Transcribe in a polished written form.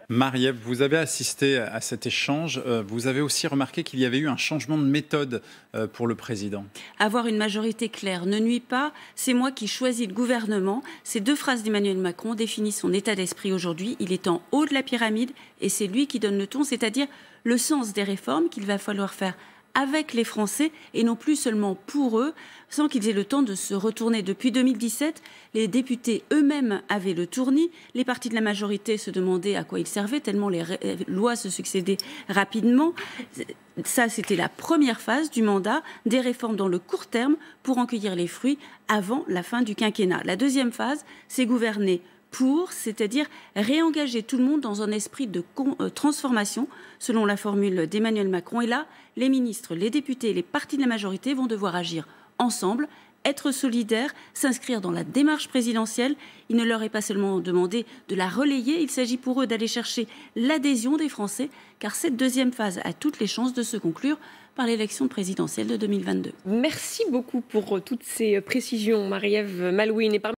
Marie-Ève, vous avez assisté à cet échange. Vous avez aussi remarqué qu'il y avait eu un changement de méthode pour le président. Avoir une majorité claire ne nuit pas, c'est moi qui choisis le gouvernement. Ces deux phrases d'Emmanuel Macron définissent son état d'esprit aujourd'hui. Il est en haut de la pyramide et c'est lui qui donne le ton, c'est-à-dire le sens des réformes qu'il va falloir faire avec les Français et non plus seulement pour eux, sans qu'ils aient le temps de se retourner. Depuis 2017, les députés eux-mêmes avaient le tournis. Les partis de la majorité se demandaient à quoi ils servaient, tellement les lois se succédaient rapidement. Ça, c'était la première phase du mandat, des réformes dans le court terme pour en cueillir les fruits avant la fin du quinquennat. La deuxième phase, c'est gouverner pour, c'est-à-dire réengager tout le monde dans un esprit de transformation, selon la formule d'Emmanuel Macron. Et là, les ministres, les députés et les partis de la majorité vont devoir agir ensemble, être solidaires, s'inscrire dans la démarche présidentielle. Il ne leur est pas seulement demandé de la relayer, il s'agit pour eux d'aller chercher l'adhésion des Français, car cette deuxième phase a toutes les chances de se conclure par l'élection présidentielle de 2022. Merci beaucoup pour toutes ces précisions, Marie-Ève Malouine.